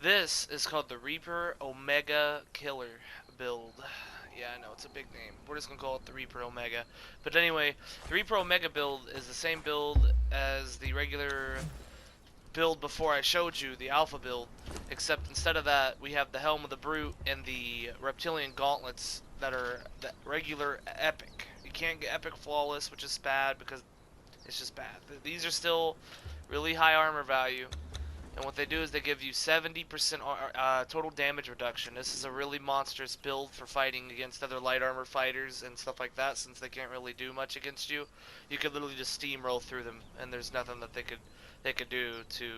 This is called the Reaper Omega Killer build. Yeah, I know, it's a big name. We're just gonna call it the Reaper Omega. But anyway, the Reaper Omega build is the same build as the regular build before I showed you, the Alpha build. Except instead of that, we have the Helm of the Brute and the Reptilian Gauntlets that are the regular Epic. You can't get Epic Flawless, which is bad because it's just bad. These are still really high armor value. And what they do is they give you 70% total damage reduction. This is a really monstrous build for fighting against other light armor fighters and stuff like that, since they can't really do much against you. You could literally just steamroll through them, and there's nothing that they could do to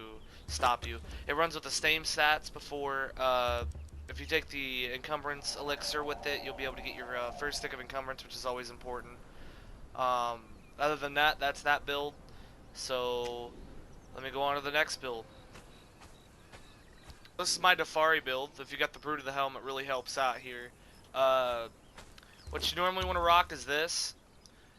stop you. It runs with the same stats before. If you take the encumbrance elixir with it, you'll be able to get your first stick of encumbrance, which is always important. Other than that, that's that build. So let me go on to the next build. This is my Defari build. If you got the Brute of the Helm, it really helps out here. What you normally want to rock is this.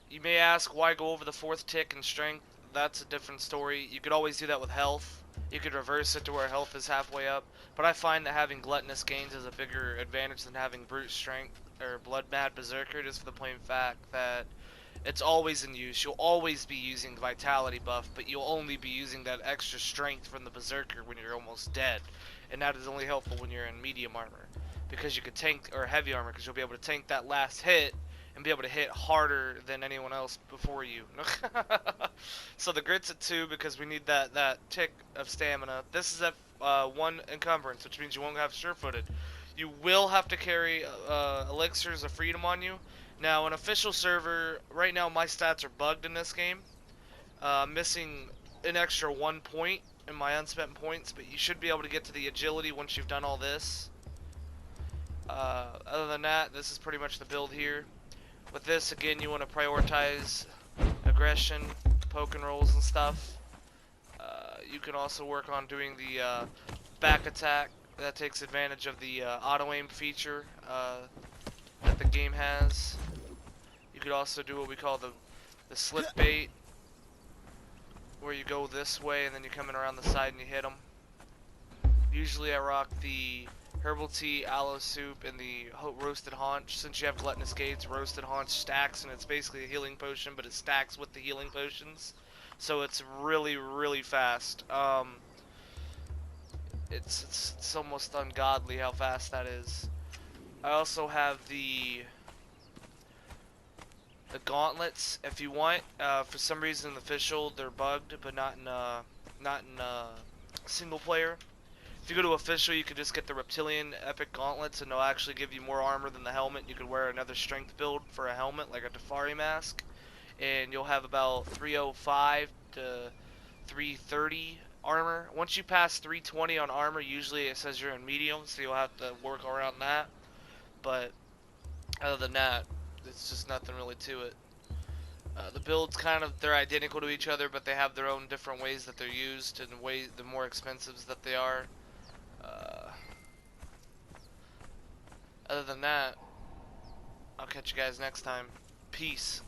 You may ask why go over the 4th tick in strength. That's a different story. You could always do that with health. You could reverse it to where health is halfway up. But I find that having gluttonous gains is a bigger advantage than having brute strength or blood mad berserker, just for the plain fact that it's always in use. You'll always be using vitality buff, but you'll only be using that extra strength from the berserker when you're almost dead. And that is only helpful when you're in medium armor, because you could tank, or heavy armor, because you'll be able to tank that last hit and be able to hit harder than anyone else before you. So the grit's at 2 because we need that tick of stamina. This is at 1 encumbrance, which means you won't have sure-footed. You will have to carry elixirs of freedom on you. Now, an official server, right now my stats are bugged in this game. Missing an extra 1 point in my unspent points, but you should be able to get to the agility once you've done all this. Other than that, this is pretty much the build here. With this, again, you want to prioritize aggression, poke and rolls and stuff. You can also work on doing the back attack. That takes advantage of the auto-aim feature that the game has. You could also do what we call the slip bait, where you go this way and then you come in around the side and you hit them. Usually I rock the herbal tea, aloe soup, and the roasted haunch. Since you have gluttonous gates, roasted haunch stacks, and it's basically a healing potion, but it stacks with the healing potions. So it's really, really fast. It's almost ungodly how fast that is. I also have the gauntlets. If you want, for some reason in the official they're bugged, but not in single player. If you go to official, you could just get the reptilian epic gauntlets, and they'll actually give you more armor than the helmet. You could wear another strength build for a helmet, like a Defari mask, and you'll have about 305 to 330 armor. Once you pass 320 on armor, usually it says you're in medium, so you'll have to work around that. But other than that, it's just nothing really to it. The builds they're identical to each other, but they have their own different ways that they're used, and the more expensive that they are. Other than that, I'll catch you guys next time. Peace.